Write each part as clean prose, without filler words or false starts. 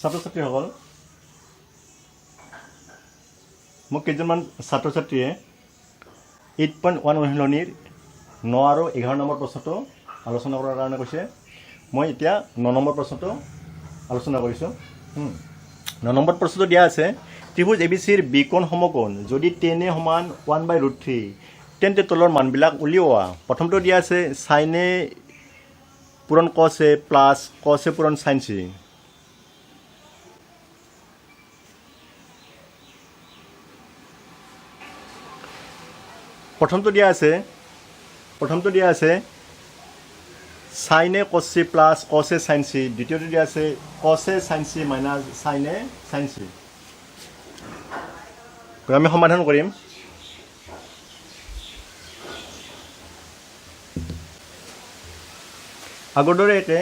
ছাত্ৰ ছাত্ৰীসকল মোক কেইজনমান ছাত্ৰ ছাত্ৰীয়ে 8.1 অনুশীলনীৰ 9 আৰু 11 নম্বৰ প্ৰশ্নটো আলোচনা কৰাৰ কাৰণে কৈছে। মই এতিয়া 9 নম্বৰ প্ৰশ্নটো আলোচনা কৰিছোঁ। 9 নম্বৰ প্ৰশ্নটো দিয়া আছে, ত্ৰিভুজ ABCৰ বিকোণ সমকোণ যদি tan A সমান 1/√3 তেন্তে তলৰ মানবিলাক উলিওৱা। প্ৰথমটো দিয়া আছে sin A পূৰণ cos A plus cos A পূৰণ sin C। প্ৰথমটো দিয়া আছে sin A cos C plus cos A sin C। দ্বিতীয়টো দিয়া আছে cos A sin C minus sin A sin C। আমি সমাধান কৰিম। আগৰ দৰে একে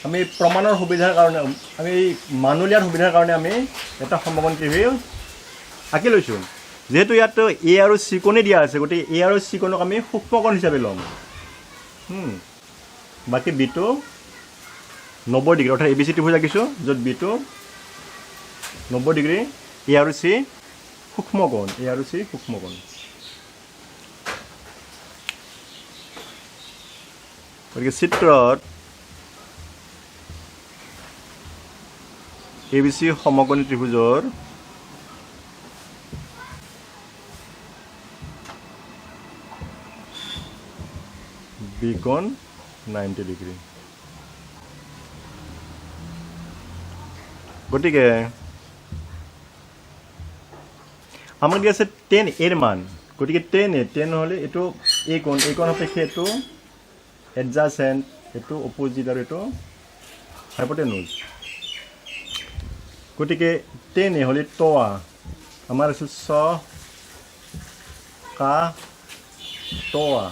আমি প্ৰমাণৰ সুবিধাৰ কাৰণে আমি মানুলিয়াৰ সুবিধাৰ কাৰণে আমি এটা সমকোণ ত্ৰিভুজ আঁকি লৈছোঁ। যেহেতু ইয়াত A আৰু C কোণে দিয়া আছে, গতিকে A আৰু C কোণক আমি সূক্ষ্মকোণ হিচাপে ল'ম। বাকী বিটো 90 ডিগ্ৰী, অৰ্থাৎ ABC ত্ৰিভুজ আঁকিছোঁ য'ত বিটো 90 ডিগ্ৰী, A আৰু C সূক্ষ্মকোণ, A আৰু C সূক্ষ্মকোণ। গতিকে চিত্ৰত ABC সমকোণী ত্ৰিভুজৰ বিকোণ 90 ডিগ্ৰী। গতিকে আমাক দিয়া আছে tan A ৰ মান। গতিকে tan হ'লে এইটো এই কোণ সাপেক্ষে এইটো এডজাসেণ্ট, এইটো অপজিট আৰু এইটো হাইপোটেনুজ। গতিকে tan A হ'লে টৱা, আমাৰ আছে টৱা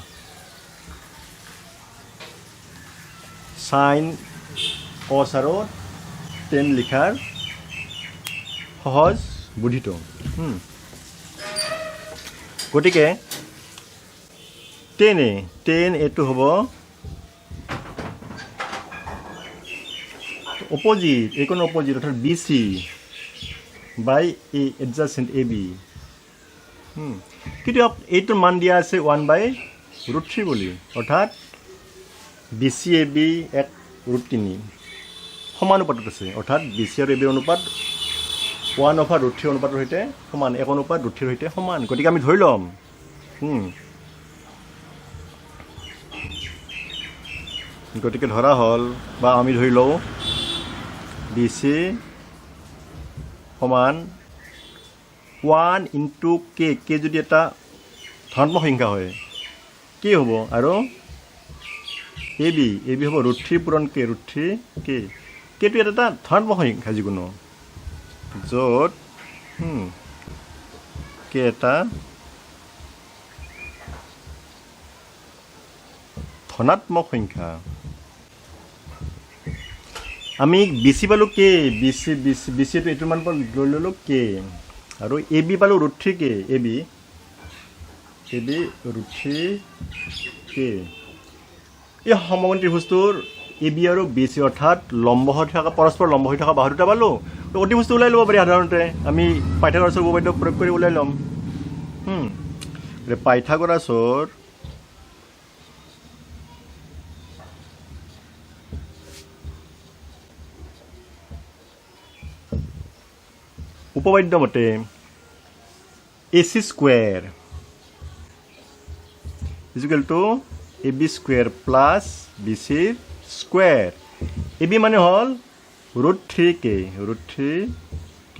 sin cos আৰু tan লিখাৰ সহজ বুদ্ধিটো। গতিকে tan Aটো হ'ব অপজিট, এইকোণ অপজিট অৰ্থাৎ BC বাই A এডজাসেণ্ট AB। কিন্তু এইটোৰ মান দিয়া আছে 1/√3 বুলি, অৰ্থাৎ BC AB 1/√3 সমানুপাতত আছে, অৰ্থাৎ BC আৰু AB অনুপাত 1/√3 অনুপাতৰ সৈতে সমান, 1/√3 সৈতে সমান। গতিকে আমি ধৰি ল'ম গতিকে ধৰা হ'ল বা আমি ধৰি লওঁ BC সমান 1 × K যদি এটা ধনাত্মক সংখ্যা হয় কি হ'ব, আৰু AB হ'ব √3 পূৰণ K, √3 K। Kটো এটা ধনাত্মক সংখ্যা যিকোনো, য'ত K এটা ধনাত্মক সংখ্যা। আমি BC পালোঁ K, BCটো এইটোৰ মান লৈ ল'লোঁ K, আৰু AB পালোঁ √3 K, AB √3 K। এই সমকোণ ত্ৰিভুজটোৰ AB আৰু BC অৰ্থাৎ লম্ব হৈ থকা, পৰস্পৰ লম্ব হৈ থকা বাহু দুটা পালোঁ। তো অতিভুজটো ওলাই ল'ব পাৰি সাধাৰণতে, আমি পাইথাগোৰাছৰ উপপাদ্য প্ৰয়োগ কৰি ওলাই ল'ম। পাইথাগোৰাছৰ উপপাদ্য মতে AC square = AB square plus BC square. AB মানে হ'ল √3 K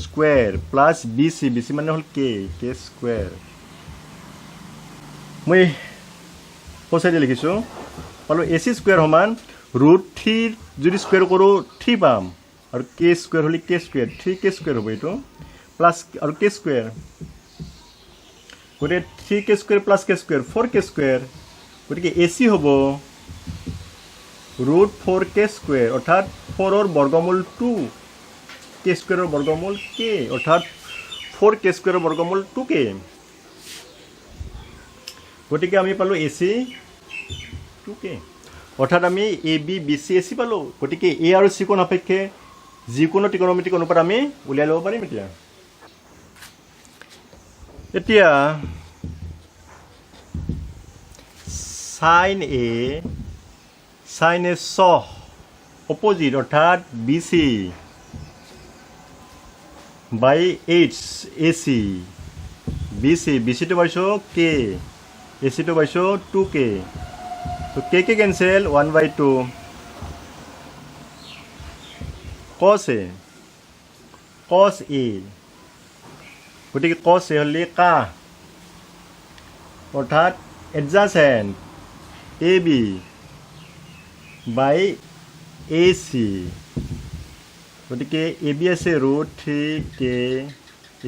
স্কুৱেৰ প্লাছ BC মানে হ'ল K স্কুৱেৰ। মই সঁচাই লিখিছোঁ, পালোঁ AC স্কুৱেৰ সমান √3 যদি স্কুৱেৰ কৰোঁ 3 পাম, আৰু K স্কুৱেৰ হ'লে K স্কুৱেৰ, 3K স্কুৱেৰ হ'ব এইটো, প্লাছ আৰু K স্কুৱেৰ। গতিকে 3K square plus K square 4K square. গতিকে AC হ'ব √4K স্কুৱেৰ, অৰ্থাৎ 4ৰ বৰ্গমূল 2, K স্কুৱেৰৰ বৰ্গমূল K, অৰ্থাৎ 4K স্কুৱেৰৰ বৰ্গমূল 2K। গতিকে আমি পালোঁ AC 2K, অৰ্থাৎ আমি AB BC AC পালোঁ। গতিকে A আৰু C কোণ সাপেক্ষে যিকোনো ত্ৰিকোণমিতিক অনুপাত আমি উলিয়াই ল'ব পাৰিম এতিয়া এতিয়া sin A সহ অপোজিট অৰ্থাৎ BC বাই H AC BC টো পাইছোঁ K AC টো পাইছোঁ 2K তো K কেঞ্চেল 1/2 cos A গতিকে cos A হ'লে কা অৰ্থাৎ adjacent AB বাই AC গতিকে AB আছে √3K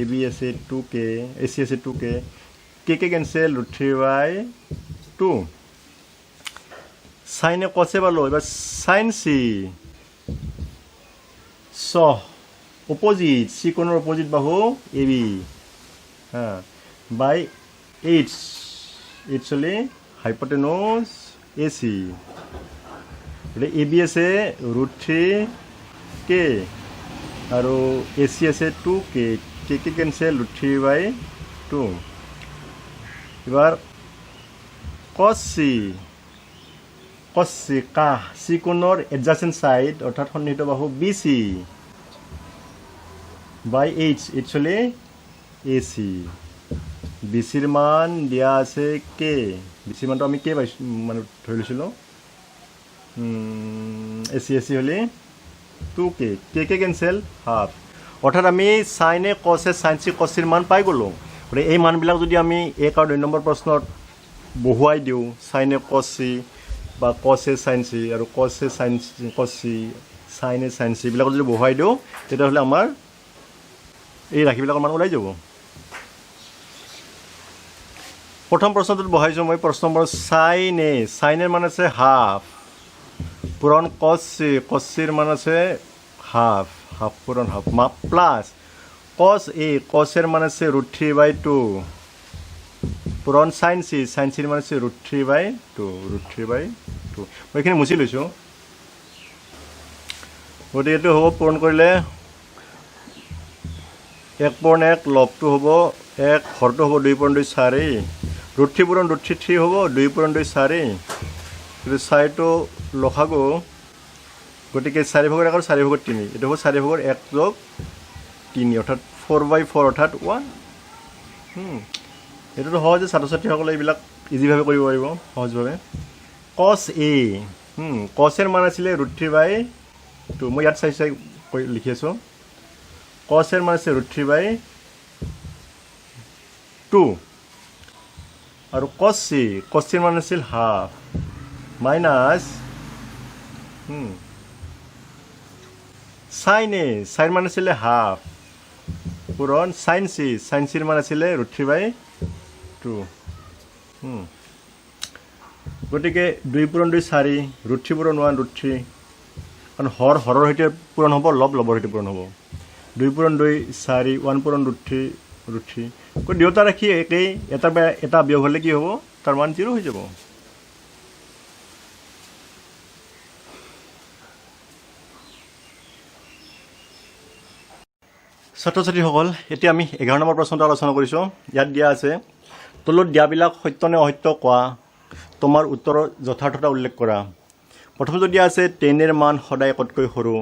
AB আছে 2K AC আছে 2K K cancel √3/2 sin A cos A পালোঁ এবাৰ sin C সহ অপোজিট C কোণৰ অপোজিট বাহু AB বাই H হ'লে হাইপটেনুছ AC AB আছে √3K আৰু AC আছে 2K K কেঞ্চেল √3/2 এবাৰ cos C কাহ C কোণৰ এডজাসেন্ট সাইড অৰ্থাৎ সন্নিহিত বাহু BC বাই H হ'লে AC BCৰ মান দিয়া আছে K BCৰ মানটো আমি K পাইছোঁ মানে ধৰি লৈছিলোঁ AC হ'লে 2K K কেঞ্চেল হাফ অৰ্থাৎ আমি sin A cos A sin C cos Cৰ মান পাই গ'লোঁ গতিকে এই মানবিলাক যদি আমি 1 আৰু 2 নম্বৰ প্ৰশ্নত বহুৱাই দিওঁ sin A cos C বা cos A sin C আৰু cos A sin cos C sin A sin C বিলাকত যদি বহুৱাই দিওঁ তেতিয়াহ'লে আমাৰ এই ৰাশিবিলাকৰ মান ওলাই যাব প্ৰথম প্ৰশ্নটোত বহাইছোঁ মই প্ৰশ্ন নম্বৰ sin A মান আছে হাফ পূৰণ cos Cৰ মান আছে হাফ পূৰণ হাফ প্লাছ cos Cৰ মান আছে √3/2 পূৰণ sin Cৰ মান আছে √3/2 মই এইখিনি মুচি লৈছোঁ গতিকে এইটো হ'ব পূৰণ কৰিলে 1/1 লবটো হ'ব 1 হৰটো হ'ব 2/2 4 √3 পূৰণ √3 হ'ব 2/2 4 কিন্তু 4টো লখাগু গতিকে 4 ভাগৰ 1 আৰু 4 ভাগৰ 3 এইটো হ'ব 4 ভাগৰ 1 যোগ 3 অৰ্থাৎ 4/4 অৰ্থাৎ 1 এইটোতো সহজে ছাত্ৰ ছাত্ৰীসকলে এইবিলাক ইজিভাৱে কৰিব পাৰিব সহজভাৱে cos A cos এৰ মান আছিলে √3/2 মই ইয়াত চাই লিখি আছোঁ cos এর মান আছে √3/2 আৰু cos এৰ মান আছিল হাফ মাইনাছ sin এৰ মান আছিলে হাফ পূৰণ sin Cৰ মান আছিলে √3/2 গতিকে 2/2 4 √3 পূৰণ 1 √3 কাৰণ হৰৰ সৈতে পূৰণ হ'ব লবৰ সৈতে পূৰণ হ'ব 2/2 4 1 পূৰণ √3 দুয়োটা ৰাখি একেই এটা বিয়োগ হ'লে কি হ'ব তাৰ মান 0 হৈ যাব ছাত্ৰ ছাত্ৰীসকল এতিয়া আমি 11 নম্বৰ প্ৰশ্নটো আলোচনা কৰিছোঁ ইয়াত দিয়া আছে তলত দিয়াবিলাক সত্য নে অসত্য কোৱা তোমাৰ উত্তৰৰ যথাৰ্থতা উল্লেখ কৰা প্ৰথমটো দিয়া আছে 10 এৰ মান সদায় একতকৈ সৰু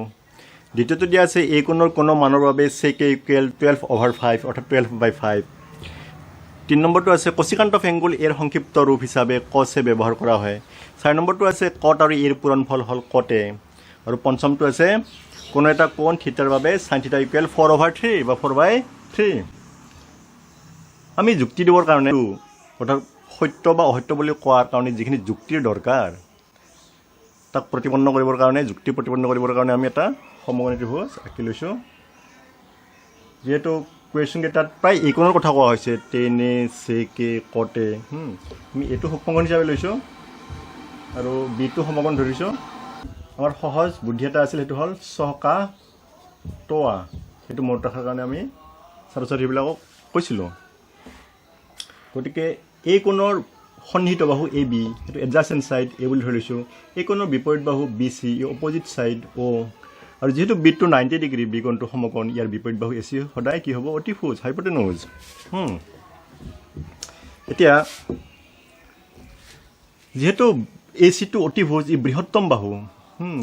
দ্বিতীয়টো দিয়া আছে এই কোণৰ কোনো মানৰ বাবে sec A = 12/5 অৰ্থাৎ 12/5 3 নম্বৰটো আছে কোসিকান্ত অফ এংগুল এৰ সংক্ষিপ্ত ৰূপ হিচাপে cos A ব্যৱহাৰ কৰা হয় 4 নম্বৰটো আছে cot আৰু এৰ পূৰণফল হ'ল cot A আৰু পঞ্চমটো আছে কোনো এটা কোণ থিটাৰ বাবে sin θ = 4/3 বা 4/3 আমি যুক্তি দিবৰ কাৰণে অৰ্থাৎ সত্য বা অসত্য বুলি কোৱাৰ কাৰণে যিখিনি যুক্তিৰ দৰকাৰ তাক প্ৰতিপন্ন কৰিবৰ কাৰণে যুক্তি প্ৰতিপন্ন কৰিবৰ কাৰণে আমি এটা সমকোণী ত্ৰিভুজ আঁকি লৈছোঁ যেহেতু কুৱেশ্যন কেইটাত প্ৰায় এই কোণৰ কথা কোৱা হৈছে 10 A sec A cot A আমি এইটো সমকোণ হিচাপে লৈছোঁ আৰু বিটো সমকোণ ধৰিছোঁ আমাৰ সহজ বুদ্ধি এটা আছিল সেইটো হ'ল সহকা তোৱা সেইটো মনত ৰখাৰ কাৰণে আমি ছাত্ৰ ছাত্ৰীবিলাকক কৈছিলোঁ গতিকে এই কোণৰ সন্নিহিত বাহু AB সেইটো এডজাসেন্ট সাইড A বুলি ধৰি লৈছোঁ এই কোণৰ বিপৰীত বাহু BC এই অপোজিট সাইড O আৰু যেহেতু বিটটো 90 ডিগ্ৰী বি কোণটো সমকোণ ইয়াৰ বিপৰীত বাহু এচি সদায় কি হ'ব অতিভুজ হাইপোটেনুজ এতিয়া যেহেতু এচিটো অতিভুজ ই বৃহত্তম বাহু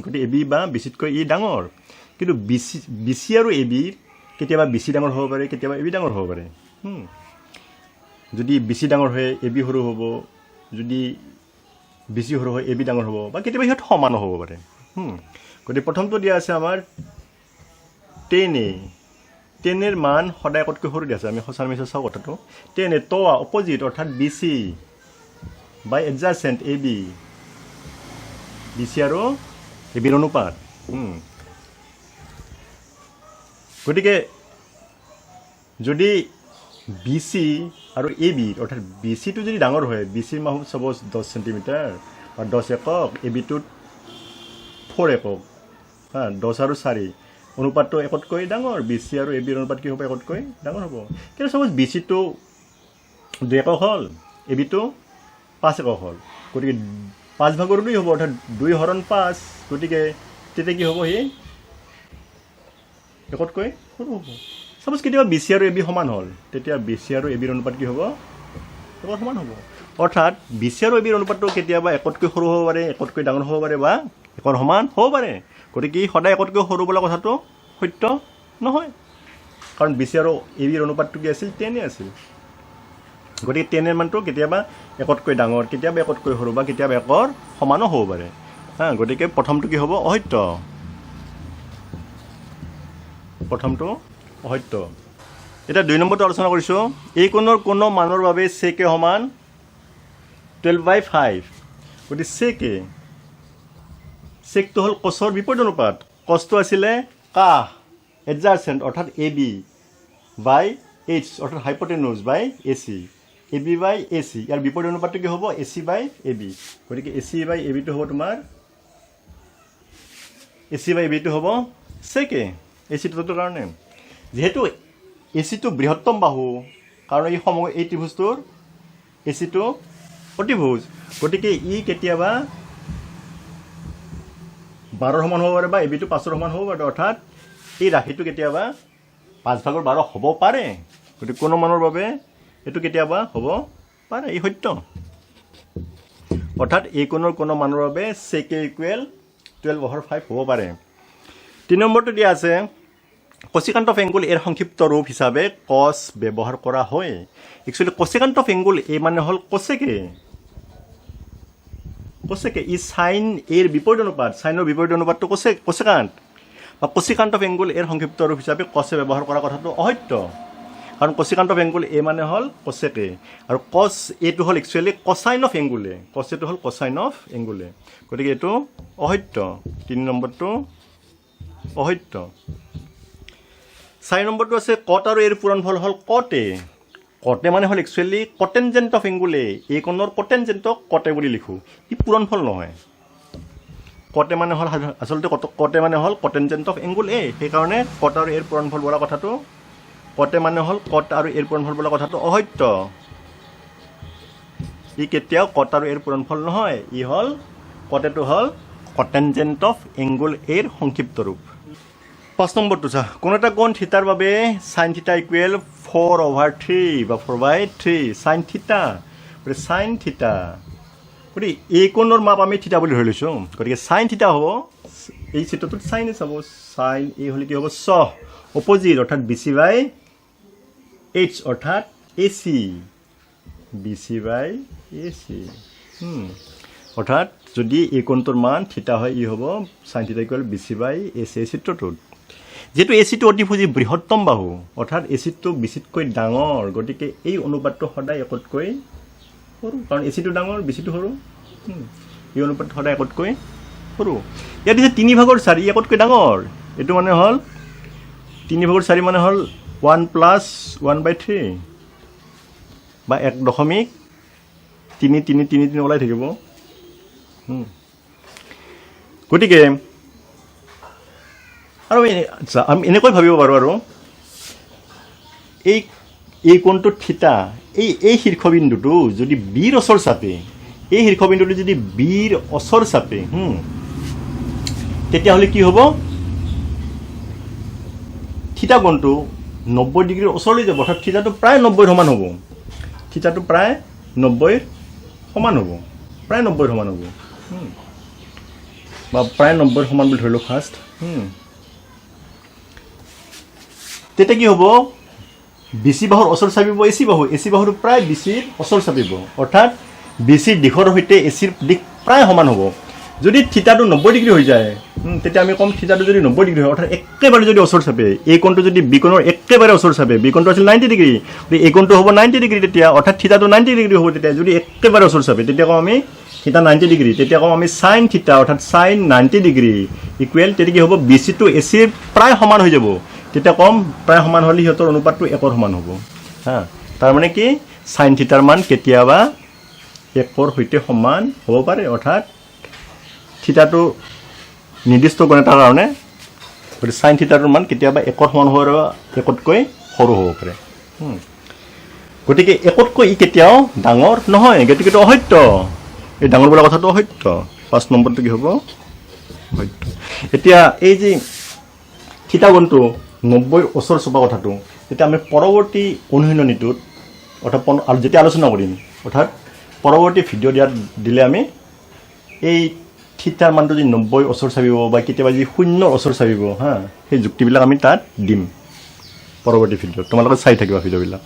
গতিকে এবি বা বিচিতকৈ ই ডাঙৰ কিন্তু বিচি আৰু এবিৰ কেতিয়াবা বিচি ডাঙৰ হ'ব পাৰে কেতিয়াবা এবি ডাঙৰ হ'ব পাৰে যদি বিচি ডাঙৰ হয় এবি সৰু হ'ব যদি বিচি সৰু হয় এবি ডাঙৰ হ'ব বা কেতিয়াবা সিহঁত সমান হ'ব পাৰে গতিকে প্ৰথমটো দিয়া আছে আমাৰ 10a 10 এৰ মান সদায় একতকৈ সৰু দিয়া আছে আমি সঁচা মিছা চাওঁ কথাটো 10a তোৱা অপজিট অৰ্থাৎ বিচি বাই এডজাসেন্ট এবি বিচি আৰু এবিৰ অনুপাত গতিকে যদি বিচি আৰু এবি অৰ্থাৎ বিচিটো যদি ডাঙৰ হয় বিচিৰ মাহু সাপোজ 10 সেন্টিমিটাৰ বা 10 একক এবিটো 4 একক 10 আৰু 4 অনুপাতটো একতকৈ ডাঙৰ বিচি আৰু এবিৰ অনুপাত কি হ'ব একতকৈ ডাঙৰ হ'ব কিন্তু সাপোজ বিচিটো 2 একক হ'ল এবিটো 5 একক হ'ল গতিকে 5 ভাগৰ 2 হ'ব অৰ্থাৎ 2 হৰণ 5 গতিকে তেতিয়া কি হ'ব হে একতকৈ সৰু হ'ব সাপোজ কেতিয়াবা বিচি আৰু এবি সমান হ'ল তেতিয়া বিচি আৰু এবিৰ অনুপাত কি হ'ব একত সমান হ'ব অৰ্থাৎ বিচি আৰু এবিৰ অনুপাতটো কেতিয়াবা একতকৈ সৰু হ'ব পাৰে একতকৈ ডাঙৰ হ'ব পাৰে বা একৰ সমান হ'ব পাৰে গতিকে সদায় একতকৈ সৰু বোলা কথাটো সত্য নহয় কাৰণ বিচি আৰু এবিৰ অনুপাতটো কি আছিল 10 আছিল গতিকে 10 এৰ মানটো কেতিয়াবা একতকৈ ডাঙৰ কেতিয়াবা একতকৈ সৰু বা কেতিয়াবা একৰ সমানো হ'ব পাৰে গতিকে প্ৰথমটো কি হ'ব অসত্য প্ৰথমটো অসত্য এটা 2 নম্বৰটো আলোচনা কৰিছো এই কোণৰ কোনো মানৰ বাবে sec সমান 12/5 গতিকে sec তো হল cosৰ বিপৰীত অনুপাত cos তো আছিলে কাহ এডজাসেন্ট অৰ্থাৎ ab বাই h অৰ্থাৎ হাইপোটেনুজ বাই ac ab বাই ac ইয়াৰ বিপৰীত অনুপাতটো কি হ'ব ac বাই ab গতিকে ac বাই ab টো হ'ব তোমাৰ ac বাই ab টো হ'ব sec ac টো কাৰণে যেহেতু ac টো বৃহত্তম বাহু কাৰণ এই সমগ্ৰ এই ত্ৰিভুজটোৰ ac টো অতিভুজ গতিকে ই কেতিয়াবা 12 সমান হ'ব পাৰে বা ab টো 5 সমান হ'ব পাৰে অৰ্থাৎ এই ৰাশিটো কেতিয়াবা 5/12 হ'ব পাৰে গতিকে কোনো মানৰ বাবে এটো কেতিয়াবা হ'ব পাৰে এই সত্য অৰ্থাৎ এই কোণৰ কোনো মানৰ বাবে sec = 12/5 হ'ব পাৰে 3 নম্বৰটো দিয়া আছে cosecant of angle এর সংক্ষিপ্ত রূপ হিসাবে cos ব্যবহার করা হয় एक्चुअली cosecant of angle এ মানে হল cosec ই sin এর বিপরীত অনুপাত sin এর বিপরীত অনুপাতটো cosecant বা cosecant of angle এর সংক্ষিপ্ত রূপ হিসাবে cos ব্যবহার করা কথাটো অসত্য কারণ cosecant of angle এ মানে হল cosec আর cos এ তো হল actually cosine of angle cos এ তো হল cosine of angle গতিকে এটো অসত্য 3 নম্বৰটো অসত্য 4 নম্বৰটো আছে cot আৰু এৰ পূৰণফল হল cot মানে হল एक्चुअली cotangent of angle এই কোণৰ cotangent cot বুলি লিখো ই পূৰণফল নহয় cot মানে হল আসলতে cot মানে হল cotangent of angle সেই কাৰণে cot আৰু এৰ পূৰণফল বলা কথাটো cot মানে হল cot আৰু এৰ পূৰণফল বলা কথাটো অসত্য ই কেতিয়াও cot আৰু এৰ পূৰণফল নহয় ই হল cot টো হল cotangent of angle এৰ সংক্ষিপ্ত ৰূপ 5 নম্বৰটো চা কোন এটা কোণ থিতাৰ বাবে sin θ = 4/3 বা 4/3 sin θ গতিকে sin θ গতিকে এই কোণৰ মাপ আমি থিতা বুলি ধৰি লৈছো গতিকে sin θ হ'ব এই চিত্ৰটোত sin চাব sin এই হলে কি হ'ব স অপোজিট অৰ্থাৎ bc বাই h অৰ্থাৎ ac bc বাই ac অৰ্থাৎ যদি এই কোণটোৰ মান θ হয় ই হ'ব sin θ = bc বাই ac চিত্ৰটোত যেটো এসি টো অতিভুজি বৃহত্তম বাহু অৰ্থাৎ এসি টো বিচিতকৈ ডাঙৰ গতিকে এই অনুপাতটো সদায় একতকৈ সৰু কাৰণ এসি টো ডাঙৰ বিচি টো সৰু এই অনুপাত সদায় একতকৈ সৰু ইয়াত যে 3/4 একতকৈ ডাঙৰ এটো মানে হল 3/4 মানে হল 1 + 1/3 বা 1.333 ওলাই থাকিব গতিকে আৰু আমি এনেকৈ ভাবিব পাৰো আৰু এই কোণটো থিতা এই শীৰ্ষবিন্দুটো যদি বিৰ অচৰ চাপে এই শীৰ্ষবিন্দুটো যদি বিৰ অচৰ চাপে তেতিয়া হলে কি হ'ব থিতা কোণটো 90 ডিগ্ৰীৰ ওচৰলৈ যাব অৰ্থাৎ থিতাটো প্ৰায় 90 সমান হ'ব থিতাটো প্ৰায় 90 সমান হ'ব প্ৰায় 90 সমান হ'ব বা প্ৰায় 90 সমান বুলি ধৰিলোঁ ফাৰ্ষ্ট তেতিয়া কি হ'ব বিচি বাহুৰ ওচৰ চাপিব এচি বাহুটো প্ৰায় বিচিৰ ওচৰ চাপিব অৰ্থাৎ বিচিৰ দিশৰ সৈতে এচিৰ দিশ প্ৰায় সমান হ'ব যদি থিতাটো 90 ডিগ্ৰী হৈ যায় তেতিয়া আমি কম থিতাটো যদি 90 ডিগ্ৰী হয় অৰ্থাৎ একেবাৰে যদি ওচৰ চাপে এই কোণটো যদি বি কোণৰ একেবাৰে ওচৰ চাপে বি কোণটো আছিল 90 ডিগ্ৰী এই কোণটো হ'ব 90 ডিগ্ৰী তেতিয়া অৰ্থাৎ থিতাটো 90 ডিগ্ৰী হ'ব তেতিয়া যদি একেবাৰে ওচৰ চাপে তেতিয়া কম আমি থিতা 90 ডিগ্ৰী তেতিয়া কম আমি সাইন থিতা অৰ্থাৎ সাইন 90 ডিগ্ৰী ইকুৱেল তেতিয়া কি হ'ব বিচি টু এচিৰ প্ৰায় সমান হৈ যাব তেতিয়া কম প্ৰায় সমান হ'লে সিহঁতৰ অনুপাতটো 1 ৰ সমান হ'ব হা তাৰ মানে কি সাইন থিতাৰ মান কেতিয়াবা 1 ৰ সৈতে সমান হ'ব পাৰে অৰ্থাৎ থিতাটো নিৰ্দিষ্ট কোণ এটাৰ কাৰণে গতিকে সাইন থিতাটোৰ মান কেতিয়াবা 1 ৰ সমান হোৱাৰ 1তকৈ সৰু হ'ব পাৰে গতিকে 1তকৈ ই কেতিয়াও ডাঙৰ নহয় গতিকে এইটো অসত্য এই ডাঙৰ বোলা কথাটো অসত্য 5 নম্বৰটো কি হ'ব অসত্য এতিয়া এই যে থিতা কোণটো 90 ৰ ওচৰ চপা কথাটো তেতিয়া আমি পৰৱৰ্তী অনুশীলনীটোত অৰ্থাৎ আৰু যেতিয়া আলোচনা কৰিম অৰ্থাৎ পৰৱৰ্তী ভিডিঅ' দিলে আমি এই থিতাৰ মানটো যদি 90 ওচৰ চাপিব বা কেতিয়াবা যদি 0 ওচৰ চাপিব হা সেই যুক্তিবিলাক আমি তাত দিম পৰৱৰ্তী ভিডিঅ'ত তোমালোকে চাই থাকিবা ভিডিঅ'বিলাক